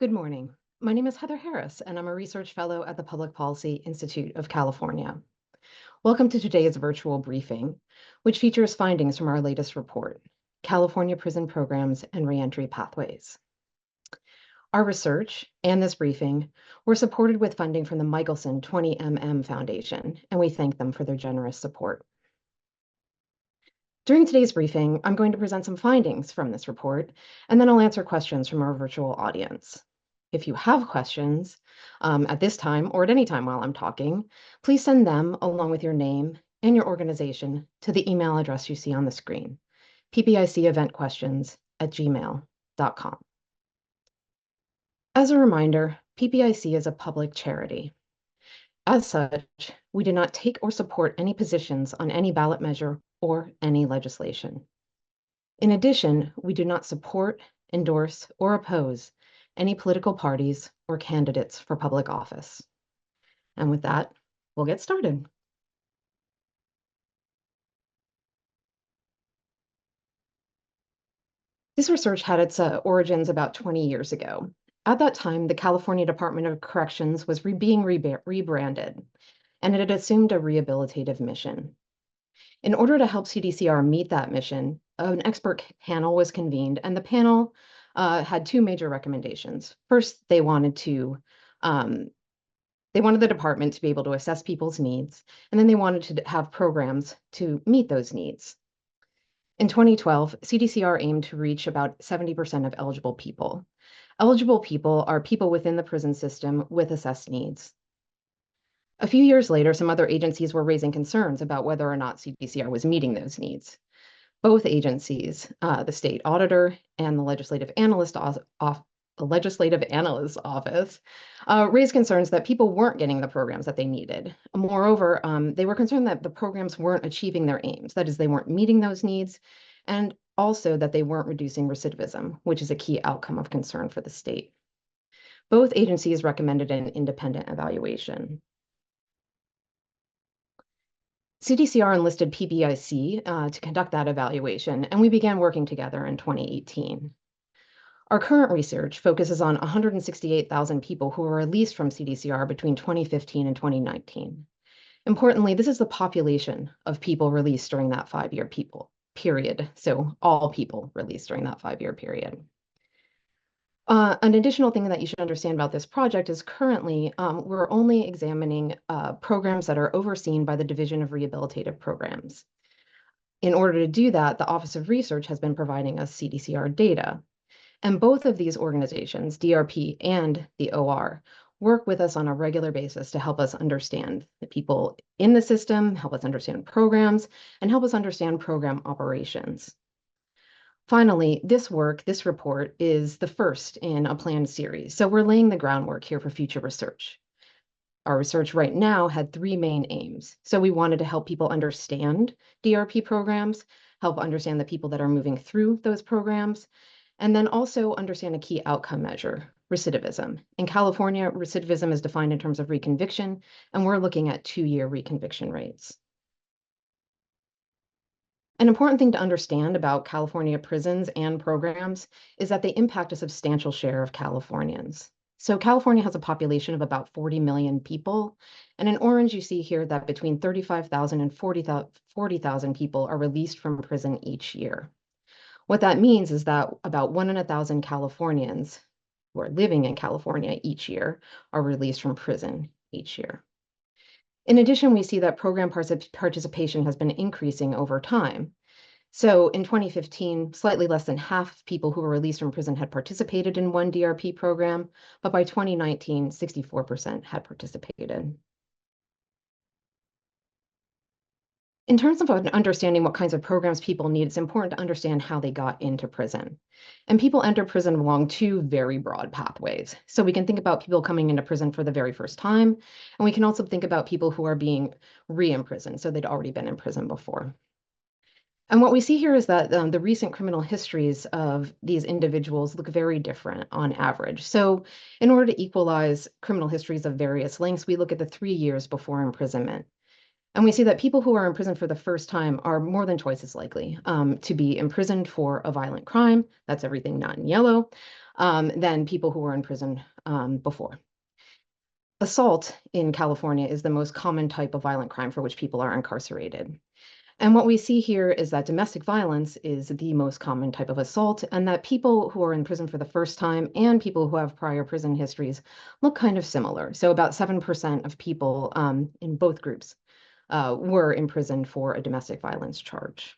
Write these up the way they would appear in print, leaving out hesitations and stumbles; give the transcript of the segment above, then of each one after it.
Good morning. My name is Heather Harris, and I'm a research fellow at the Public Policy Institute of California. Welcome to today's virtual briefing, which features findings from our latest report, California Prison Programs and Reentry Pathways. Our research and this briefing were supported with funding from the Michelson 20MM Foundation, and we thank them for their generous support. During today's briefing, I'm going to present some findings from this report, and then I'll answer questions from our virtual audience. If you have questions at this time or at any time while I'm talking, please send them along with your name and your organization to the email address you see on the screen, ppiceventquestions@gmail.com. As a reminder, PPIC is a public charity. As such, we do not take or support any positions on any ballot measure or any legislation. In addition, we do not support, endorse, or oppose any political parties or candidates for public office. And with that, we'll get started. This research had its origins about 20 years ago. At that time, the California Department of Corrections was being rebranded, and it had assumed a rehabilitative mission. In order to help CDCR meet that mission, an expert panel was convened, and the panel had two major recommendations. First, they wanted the department to be able to assess people's needs, and then they wanted to have programs to meet those needs. In 2012, CDCR aimed to reach about 70% of eligible people. Eligible people are people within the prison system with assessed needs. A few years later, some other agencies were raising concerns about whether or not CDCR was meeting those needs. Both agencies, the state auditor and the legislative analyst's office, raised concerns that people weren't getting the programs that they needed. Moreover, they were concerned that the programs weren't achieving their aims. That is, they weren't meeting those needs, and also that they weren't reducing recidivism, which is a key outcome of concern for the state. Both agencies recommended an independent evaluation. CDCR enlisted PPIC to conduct that evaluation, and we began working together in 2018. Our current research focuses on 168,000 people who were released from CDCR between 2015 and 2019. Importantly, this is the population of people released during that 5-year period, so all people released during that 5-year period. An additional thing that you should understand about this project is currently we're only examining programs that are overseen by the Division of Rehabilitative Programs. In order to do that, the Office of Research has been providing us CDCR data. And both of these organizations, DRP and the OR, work with us on a regular basis to help us understand the people in the system, help us understand programs, and help us understand program operations. Finally, this report is the first in a planned series, so we're laying the groundwork here for future research. Our research right now had 3 main aims. So we wanted to help people understand DRP programs, help understand the people that are moving through those programs, and then also understand a key outcome measure, recidivism. In California, recidivism is defined in terms of reconviction, and we're looking at 2-year reconviction rates. An important thing to understand about California prisons and programs is that they impact a substantial share of Californians. So California has a population of about 40 million people, and in orange you see here that between 35,000 and 40,000 people are released from prison each year. What that means is that about 1 in 1,000 Californians who are living in California each year are released from prison each year. In addition, we see that program participation has been increasing over time. So in 2015, slightly less than half of people who were released from prison had participated in one DRP program, but by 2019, 64% had participated. In terms of understanding what kinds of programs people need, it's important to understand how they got into prison. And people enter prison along 2 very broad pathways. So we can think about people coming into prison for the very first time, and we can also think about people who are being re-imprisoned, so they'd already been in prison before. And what we see here is that the recent criminal histories of these individuals look very different on average. So in order to equalize criminal histories of various lengths, we look at the 3 years before imprisonment. And we see that people who are in prison for the first time are more than twice as likely to be imprisoned for a violent crime. That's everything not in yellow. than people who were in prison before. Assault in California is the most common type of violent crime for which people are incarcerated. And what we see here is that domestic violence is the most common type of assault, and that people who are in prison for the first time and people who have prior prison histories look kind of similar. So about 7% of people in both groups were imprisoned for a domestic violence charge.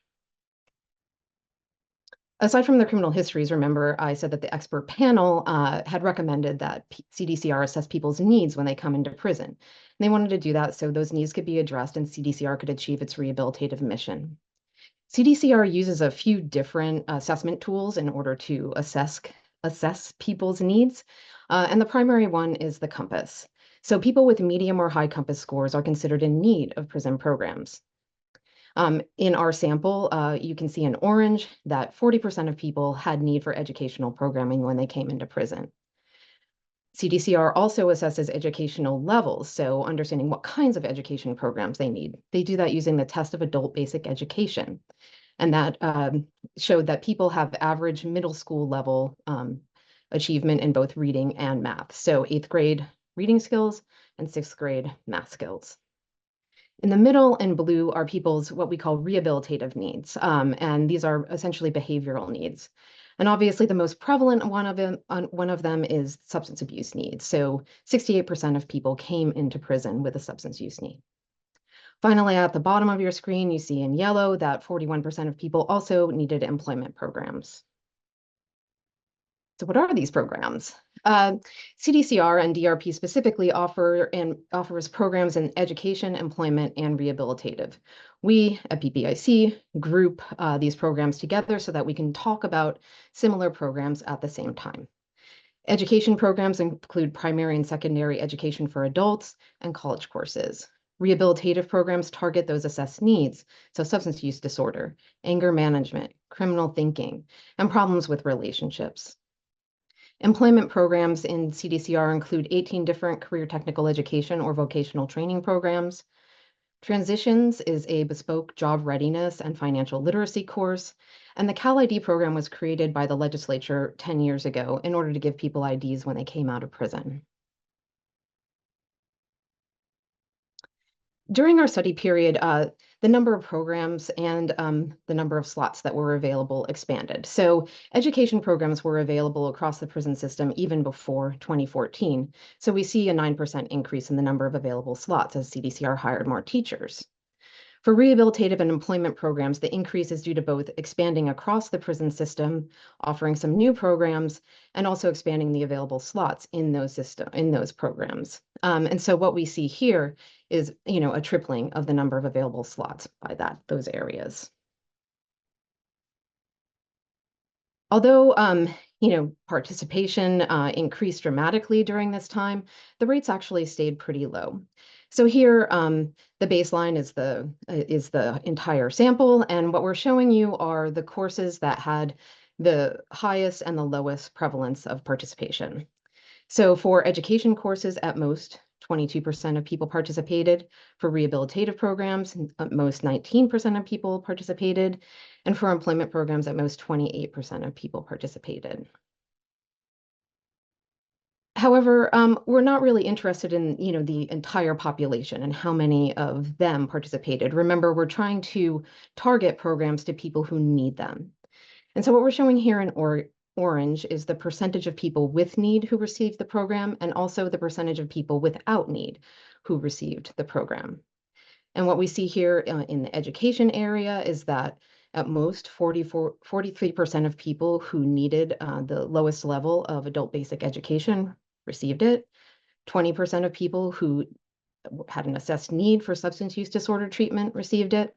Aside from their criminal histories, remember I said that the expert panel had recommended that CDCR assess people's needs when they come into prison. And they wanted to do that so those needs could be addressed and CDCR could achieve its rehabilitative mission. CDCR uses a few different assessment tools in order to assess people's needs. And the primary one is the COMPASS. So people with medium or high COMPASS scores are considered in need of prison programs. In our sample, you can see in orange that 40% of people had need for educational programming when they came into prison. CDCR also assesses educational levels, so understanding what kinds of education programs they need. They do that using the test of adult basic education. And that showed that people have average middle school level achievement in both reading and math. So 8th grade reading skills and 6th grade math skills. In the middle in blue are people's what we call rehabilitative needs, and these are essentially behavioral needs. And obviously, the most prevalent one of them is substance abuse needs. So 68% of people came into prison with a substance use need. Finally, at the bottom of your screen, you see in yellow that 41% of people also needed employment programs. So what are these programs? CDCR and DRP specifically offers programs in education, employment, and rehabilitative. We at PPIC group these programs together so that we can talk about similar programs at the same time. Education programs include primary and secondary education for adults and college courses. Rehabilitative programs target those assessed needs, so substance use disorder, anger management, criminal thinking, and problems with relationships. Employment programs in CDCR include 18 different career technical education or vocational training programs. Transitions is a bespoke job readiness and financial literacy course. And the Cal ID program was created by the legislature 10 years ago in order to give people IDs when they came out of prison. During our study period, the number of programs and the number of slots that were available expanded. So education programs were available across the prison system even before 2014. So we see a 9% increase in the number of available slots as CDCR hired more teachers. For rehabilitative and employment programs, the increase is due to both expanding across the prison system, offering some new programs, and also expanding the available slots in those programs. And so what we see here is, a tripling of the number of available slots by those areas. Although, participation increased dramatically during this time, the rates actually stayed pretty low. So here, the baseline is the entire sample, and what we're showing you are the courses that had the highest and the lowest prevalence of participation. So for education courses, at most, 22% of people participated. For rehabilitative programs, at most 19% of people participated. And for employment programs, at most 28% of people participated. However, we're not really interested in, the entire population and how many of them participated. Remember, we're trying to target programs to people who need them. And so what we're showing here in orange is the percentage of people with need who received the program, and also the percentage of people without need who received the program. And what we see here in the education area is that at most 43% of people who needed the lowest level of adult basic education received it. 20% of people who had an assessed need for substance use disorder treatment received it.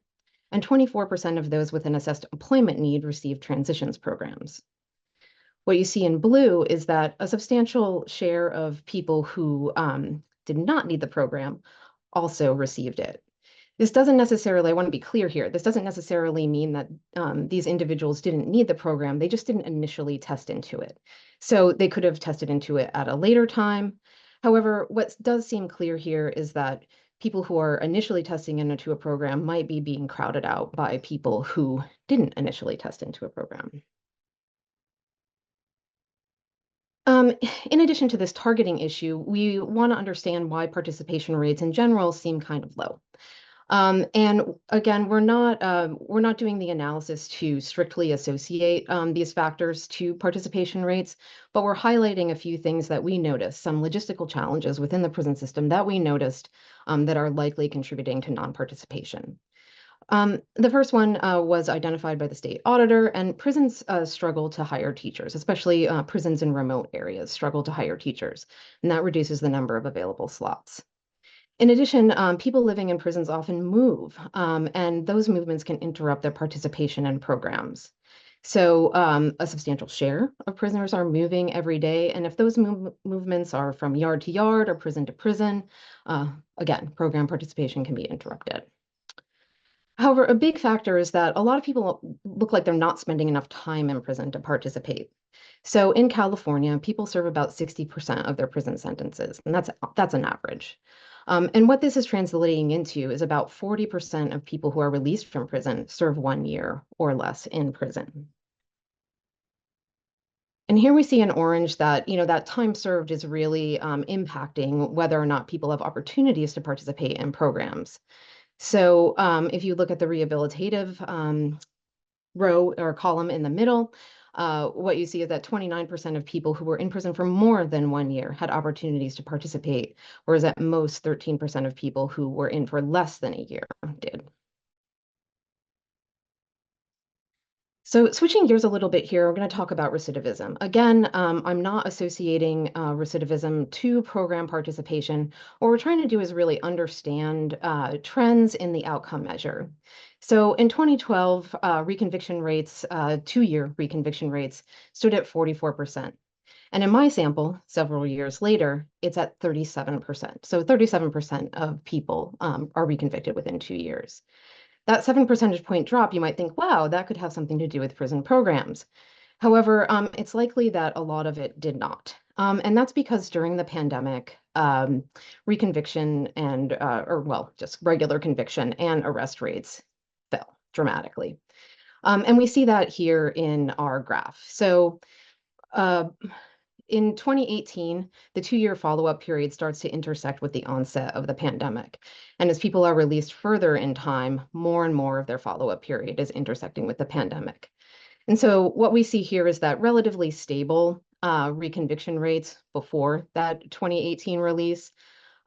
And 24% of those with an assessed employment need received transitions programs. What you see in blue is that a substantial share of people who did not need the program also received it. This doesn't necessarily, I want to be clear here, this doesn't necessarily mean that these individuals didn't need the program, they just didn't initially test into it. So they could have tested into it at a later time. However, what does seem clear here is that people who are initially testing into a program might be being crowded out by people who didn't initially test into a program. Um, in addition to this targeting issue, we want to understand why participation rates in general seem kind of low. And again, we're not doing the analysis to strictly associate these factors to participation rates, but we're highlighting a few things that we noticed, some logistical challenges within the prison system that we noticed that are likely contributing to non-participation. The first one was identified by the state auditor, and prisons struggle to hire teachers, especially prisons in remote areas struggle to hire teachers, and that reduces the number of available slots. In addition, people living in prisons often move, and those movements can interrupt their participation in programs. So, a substantial share of prisoners are moving every day, and if those movements are from yard to yard or prison to prison, again, program participation can be interrupted. However, a big factor is that a lot of people look like they're not spending enough time in prison to participate. So in California, people serve about 60% of their prison sentences, and that's an average. And what this is translating into is about 40% of people who are released from prison serve 1 year or less in prison. And here we see in orange that, that time served is really impacting whether or not people have opportunities to participate in programs. So if you look at the rehabilitative row or column in the middle, what you see is that 29% of people who were in prison for more than 1 year had opportunities to participate, whereas at most 13% of people who were in for less than a year did. So switching gears a little bit here, we're going to talk about recidivism. Again, I'm not associating recidivism to program participation. What we're trying to do is really understand trends in the outcome measure. So in 2012, reconviction rates, 2-year reconviction rates stood at 44%. And in my sample, several years later, it's at 37%. So 37% of people are reconvicted within 2 years. That 7 percentage point drop, you might think, wow, that could have something to do with prison programs. However, it's likely that a lot of it did not. And that's because during the pandemic, reconviction and, or well, just regular conviction and arrest rates fell dramatically. And we see that here in our graph. So uh, in 2018, the 2-year follow-up period starts to intersect with the onset of the pandemic. And as people are released further in time, more and more of their follow-up period is intersecting with the pandemic. And so what we see here is that relatively stable reconviction rates before that 2018 release,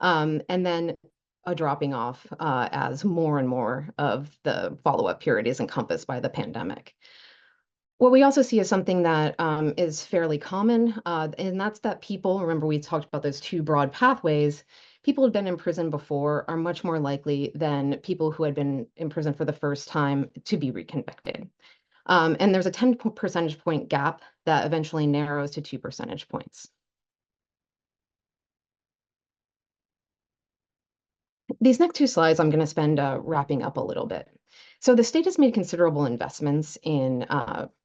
and then a dropping off as more and more of the follow-up period is encompassed by the pandemic. What we also see is something that is fairly common, and that's that people, remember we talked about those two broad pathways, people who've been in prison before are much more likely than people who had been in prison for the first time to be reconvicted. And there's a 10 percentage point gap that eventually narrows to 2 percentage points. These next two slides I'm going to spend wrapping up a little bit. So the state has made considerable investments in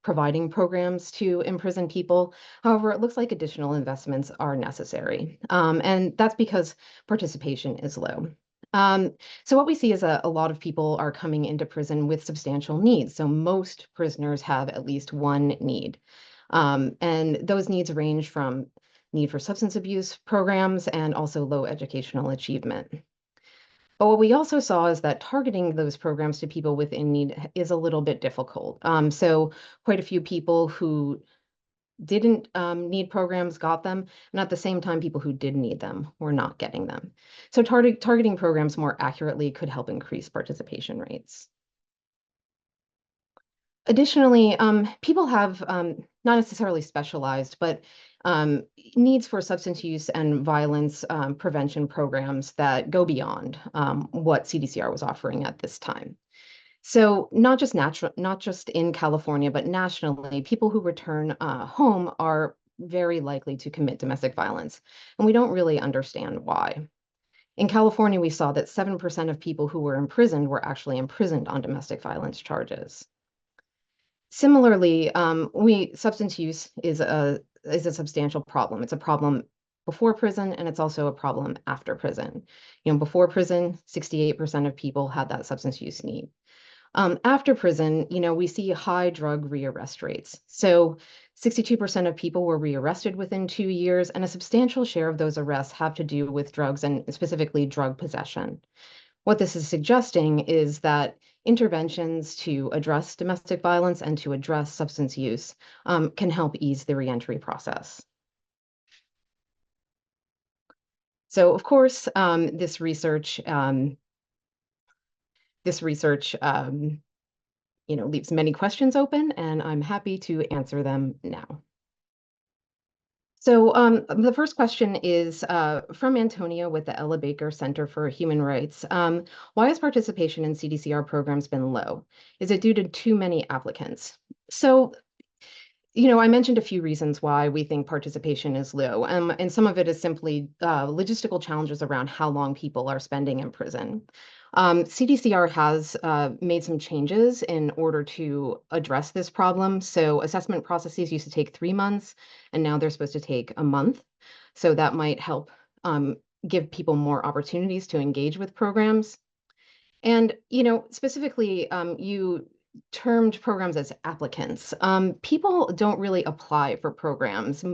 providing programs to imprisoned people. However, it looks like additional investments are necessary. And that's because participation is low. So what we see is a lot of people are coming into prison with substantial needs. So most prisoners have at least one need. And those needs range from need for substance abuse programs and also low educational achievement. But what we also saw is that targeting those programs to people within need is a little bit difficult. So quite a few people who didn't need programs got them, and at the same time, people who did need them were not getting them. So targeting programs more accurately could help increase participation rates. Additionally, people have not necessarily specialized, but needs for substance use and violence prevention programs that go beyond what CDCR was offering at this time. So not just in California, but nationally, people who return home are very likely to commit domestic violence, and we don't really understand why. In California, we saw that 7% of people who were imprisoned were actually imprisoned on domestic violence charges. Similarly, substance use is a substantial problem. It's a problem before prison, and it's also a problem after prison. Before prison, 68% of people had that substance use need. After prison, we see high drug rearrest rates. So 62% of people were rearrested within 2 years, and a substantial share of those arrests have to do with drugs and specifically drug possession. What this is suggesting is that interventions to address domestic violence and to address substance use can help ease the reentry process. So, of course, this research leaves many questions open, and I'm happy to answer them now. So the first question is from Antonio with the Ella Baker Center for Human Rights. Why has participation in CDCR programs been low? Is it due to too many applicants? So I mentioned a few reasons why we think participation is low, and some of it is simply logistical challenges around how long people are spending in prison. CDCR has made some changes in order to address this problem. So assessment processes used to take 3 months, and now they're supposed to take a month. So that might help give people more opportunities to engage with programs. And, specifically, you termed programs as applicants. People don't really apply for programs.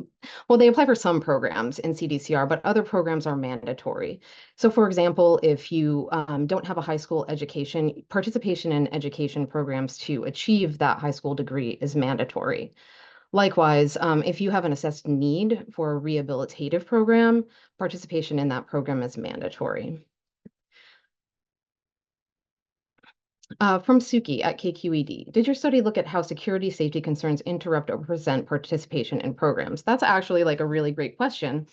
Well, they apply for some programs in CDCR, but other programs are mandatory. So, for example, if you don't have a high school education, participation in education programs to achieve that high school degree is mandatory. Likewise, if you have an assessed need for a rehabilitative program, participation in that program is mandatory. From Suki at KQED, did your study look at how security safety concerns interrupt or present participation in programs? That's actually like a really great question.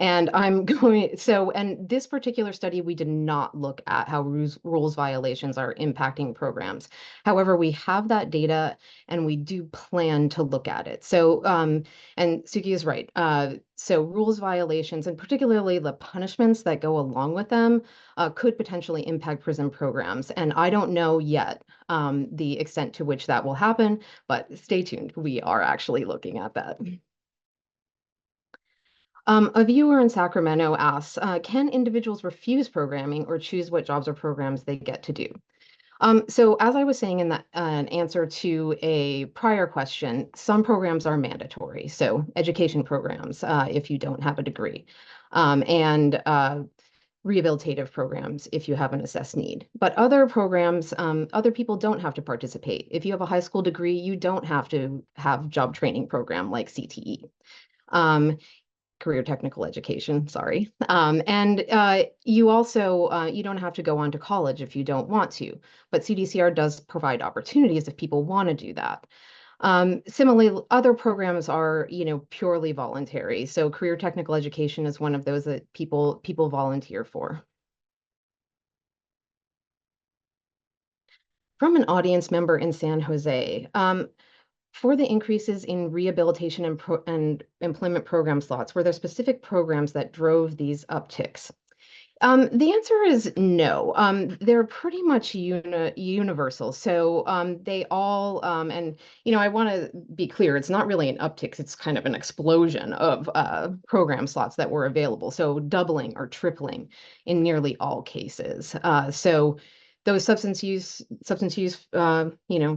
And and this particular study, we did not look at how rules violations are impacting programs. However, we have that data and we do plan to look at it. So, and Suki is right. So rules violations, and particularly the punishments that go along with them, could potentially impact prison programs. And I don't know yet the extent to which that will happen, but stay tuned. We are actually looking at that. A viewer in Sacramento asks, can individuals refuse programming or choose what jobs or programs they get to do? So as I was saying in an answer to a prior question, some programs are mandatory. So education programs, if you don't have a degree, and rehabilitative programs if you have an assessed need. But other programs, other people don't have to participate. If you have a high school degree, you don't have to have job training program like CTE. Career technical education, sorry. And you also, you don't have to go on to college if you don't want to, but CDCR does provide opportunities if people want to do that. Similarly, other programs are, purely voluntary. So career technical education is one of those that people volunteer for. From an audience member in San Jose, for the increases in rehabilitation and employment program slots, were there specific programs that drove these upticks? The answer is no. They're pretty much universal. So they all, and I want to be clear, it's not really an uptick, it's kind of an explosion of program slots that were available. So doubling or tripling in nearly all cases. So those substance use,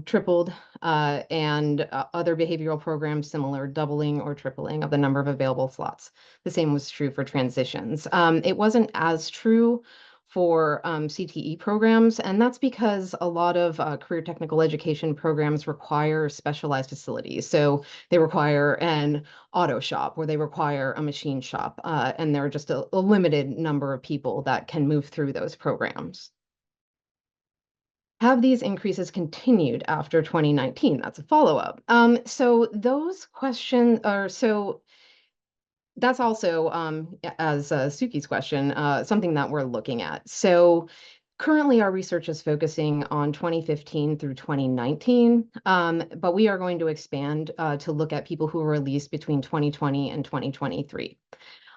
tripled, and other behavioral programs similar, doubling or tripling of the number of available slots. The same was true for transitions. It wasn't as true for CTE programs, and that's because a lot of career technical education programs require specialized facilities. So they require an auto shop or they require a machine shop, and there are just a limited number of people that can move through those programs. Have these increases continued after 2019? That's a follow-up. So those questions are that's also, as Suki's question, something that we're looking at. So currently our research is focusing on 2015 through 2019, but we are going to expand to look at people who were released between 2020 and 2023.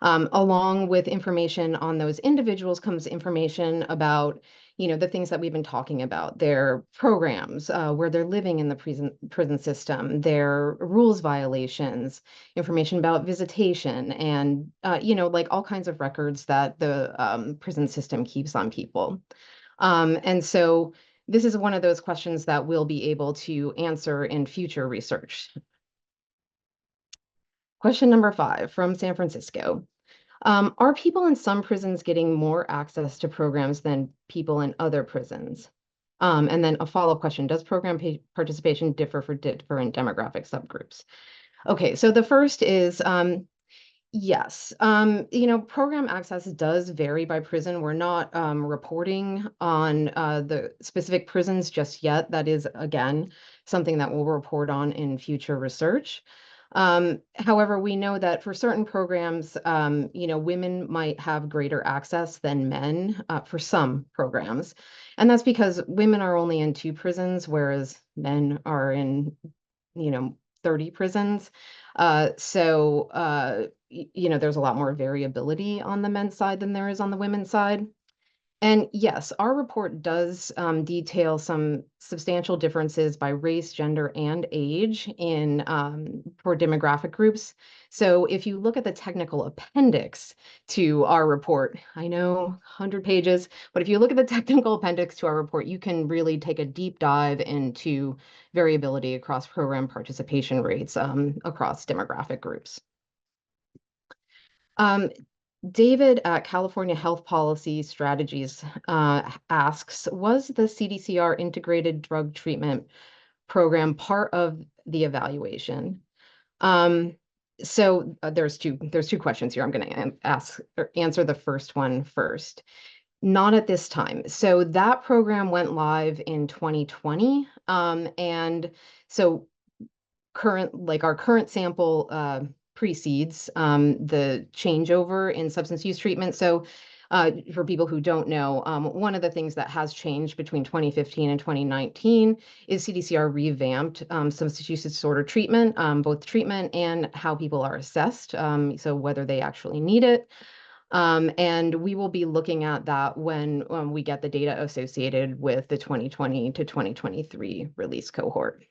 Along with information on those individuals comes information about, the things that we've been talking about, their programs, where they're living in the prison system, their rules violations, information about visitation, and, like all kinds of records that the prison system keeps on people. And so this is one of those questions that we'll be able to answer in future research. Question number 5 from San Francisco. Are people in some prisons getting more access to programs than people in other prisons? And then a follow-up question, does program participation differ for different demographic subgroups? Okay, so the first is yes. Program access does vary by prison. We're not reporting on the specific prisons just yet. That is, again, something that we'll report on in future research. However, we know that for certain programs, women might have greater access than men for some programs. And that's because women are only in 2 prisons, whereas men are in, 30 prisons. There's a lot more variability on the men's side than there is on the women's side. And yes, our report does detail some substantial differences by race, gender, and age in for demographic groups. So if you look at the technical appendix to our report, I know 100 pages, but if you look at the technical appendix to our report, you can really take a deep dive into variability across program participation rates across demographic groups. Um, David at California Health Policy Strategies asks, was the CDCR integrated drug treatment program part of the evaluation? There's two questions here. I'm going to answer the first one first. Not at this time. So that program went live in 2020. And so our current sample precedes the changeover in substance use treatment. So for people who don't know, one of the things that has changed between 2015 and 2019 is CDCR revamped substance use disorder treatment, both treatment and how people are assessed, so whether they actually need it. And we will be looking at that when we get the data associated with the 2020 to 2023 release cohort.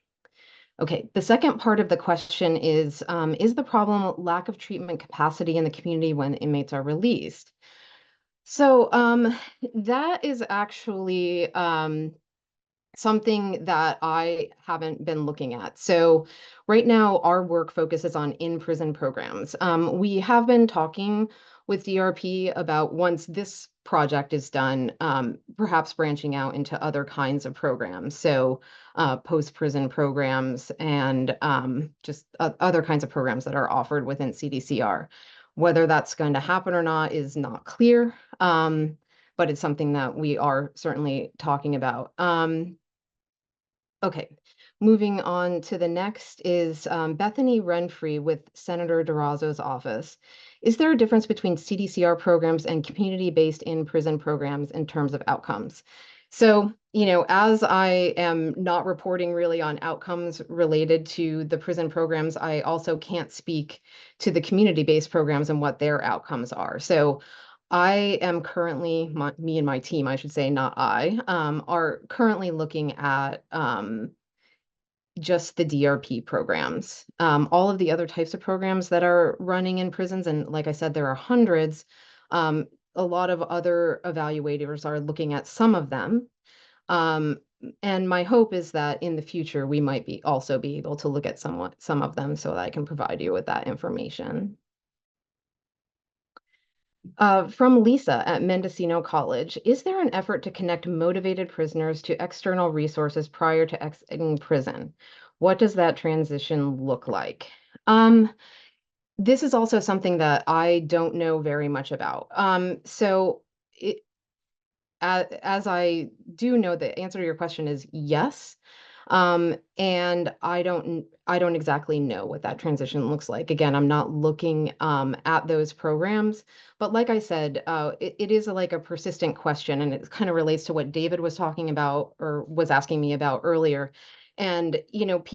Okay, the second part of the question is the problem lack of treatment capacity in the community when inmates are released? So that is actually something that I haven't been looking at. So right now, our work focuses on in-prison programs. We have been talking with DRP about once this project is done, perhaps branching out into other kinds of programs. So post-prison programs and just other kinds of programs that are offered within CDCR. Whether that's going to happen or not is not clear, but it's something that we are certainly talking about. Okay, moving on to the next is Bethany Reentry with Senator Durazo's office. Is there a difference between CDCR programs and community-based in-prison programs in terms of outcomes? So, as I am not reporting really on outcomes related to the prison programs, I also can't speak to the community-based programs and what their outcomes are. So I am currently, me and my team, I should say, not I, are currently looking at just the DRP programs. All of the other types of programs that are running in prisons, and like I said, there are hundreds, a lot of other evaluators are looking at some of them. And my hope is that in the future, we might also be able to look at some of them so that I can provide you with that information. From Lisa at Mendocino College, is there an effort to connect motivated prisoners to external resources prior to exiting prison? What does that transition look like? This is also something that I don't know very much about. As I do know, the answer to your question is yes. And I don't exactly know what that transition looks like. Again, I'm not looking at those programs, but like I said, it is like a persistent question, and it kind of relates to what David was talking about or was asking me about earlier. And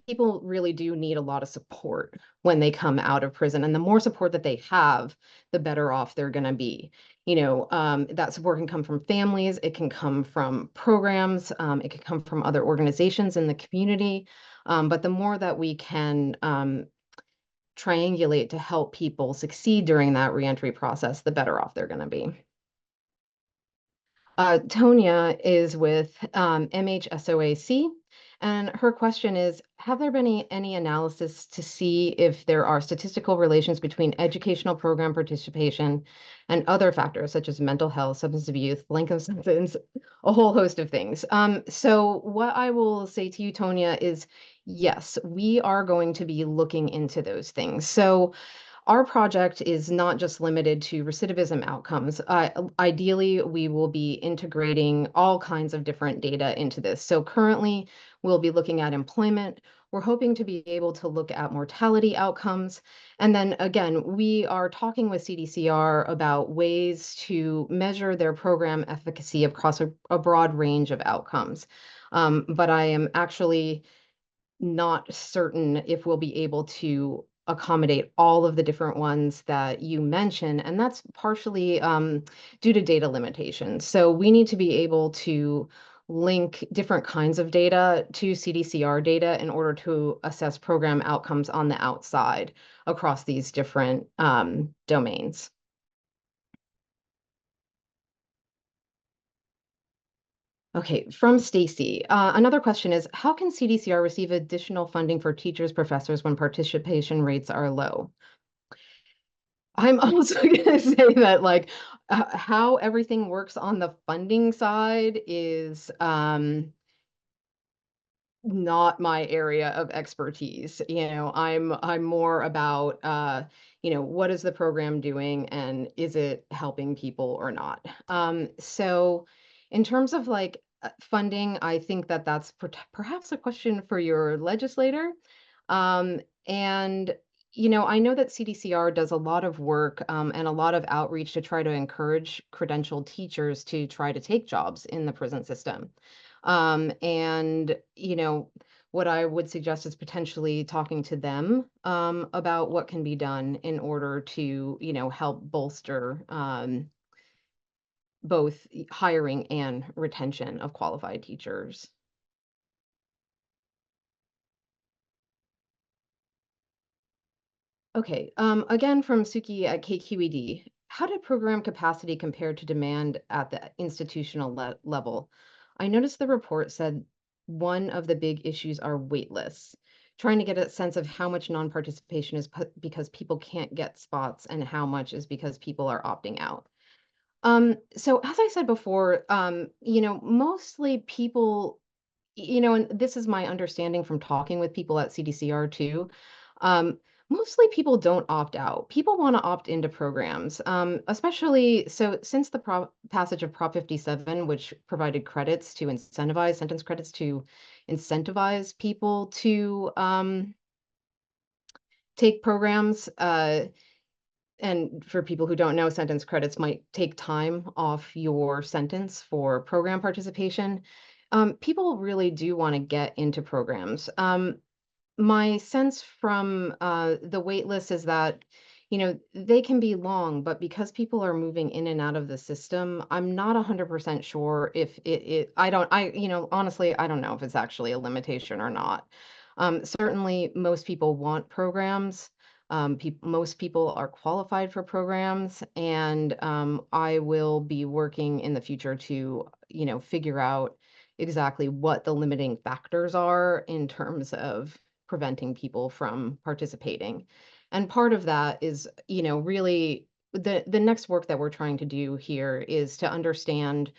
people really do need a lot of support when they come out of prison, and the more support that they have, the better off they're going to be. That support can come from families, it can come from programs, it can come from other organizations in the community. But the more that we can triangulate to help people succeed during that reentry process, the better off they're going to be. Tonya is with MHSOAC And her question is, have there been any analysis to see if there are statistical relations between educational program participation and other factors such as mental health, substance abuse, length of sentence, a whole host of things? So what I will say to you, Tonya, is yes, we are going to be looking into those things. So our project is not just limited to recidivism outcomes. Ideally, we will be integrating all kinds of different data into this. So currently, we'll be looking at employment. We're hoping to be able to look at mortality outcomes. And then again, we are talking with CDCR about ways to measure their program efficacy across a broad range of outcomes. But I am actually not certain if we'll be able to accommodate all of the different ones that you mentioned, and that's partially due to data limitations. So we need to be able to link different kinds of data to CDCR data in order to assess program outcomes on the outside across these different domains. Okay, from Stacy. Another question is, how can CDCR receive additional funding for teachers, professors when participation rates are low? I'm also going to say that like how everything works on the funding side is not my area of expertise. I'm more about what is the program doing and is it helping people or not. So in terms of like funding, I think that that's perhaps a question for your legislator. And I know that CDCR does a lot of work and a lot of outreach to try to encourage credentialed teachers to try to take jobs in the prison system. And what I would suggest is potentially talking to them about what can be done in order to, help bolster both hiring and retention of qualified teachers. Okay, again from Suki at KQED. How did program capacity compare to demand at the institutional level? I noticed the report said one of the big issues are wait lists. Trying to get a sense of how much non-participation is because people can't get spots and how much is because people are opting out. So as I said before, mostly people and this is my understanding from talking with people at CDCR too. Um, Mostly people don't opt out. People want to opt into programs, especially so since the passage of Prop 57, which provided credits to incentivize sentence credits to incentivize people to take programs. And for people who don't know, sentence credits might take time off your sentence for program participation. People really do want to get into programs. My sense from the wait list is that, they can be long, but because people are moving in and out of the system, I'm not 100% sure if honestly, I don't know if it's actually a limitation or not. Certainly, most people want programs. Most people are qualified for programs, and I will be working in the future to, figure out exactly what the limiting factors are in terms of preventing people from participating. And part of that is, really the next work that we're trying to do here is to understand,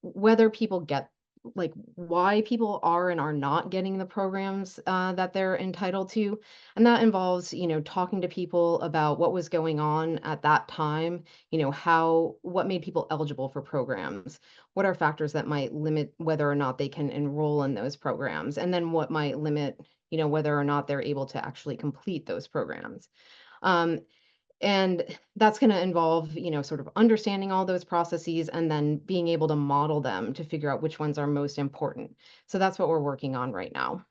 whether people get like why people are and are not getting the programs that they're entitled to. And that involves, talking to people about what was going on at that time, what made people eligible for programs, what are factors that might limit whether or not they can enroll in those programs, and then what might limit, whether or not they're able to actually complete those programs. Um, and that's going to involve, sort of understanding all those processes and then being able to model them to figure out which ones are most important. So that's what we're working on right now.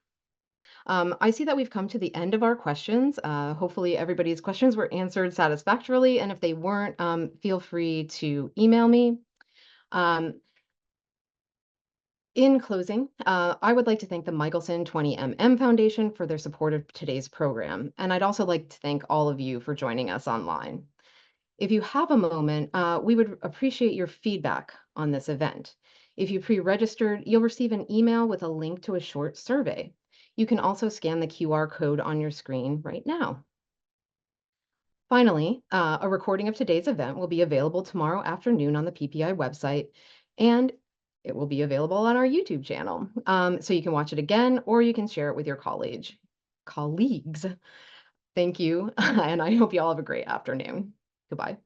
I see that we've come to the end of our questions. Hopefully everybody's questions were answered satisfactorily. And if they weren't, feel free to email me. Um, in closing, I would like to thank the Michelson 20MM Foundation for their support of today's program. And I'd also like to thank all of you for joining us online. If you have a moment, we would appreciate your feedback on this event. If you pre-registered, you'll receive an email with a link to a short survey. You can also scan the QR code on your screen right now. Finally, a recording of today's event will be available tomorrow afternoon on the PPI website, and it will be available on our YouTube channel. So you can watch it again, or you can share it with your colleagues. Thank you, and I hope you all have a great afternoon. Goodbye.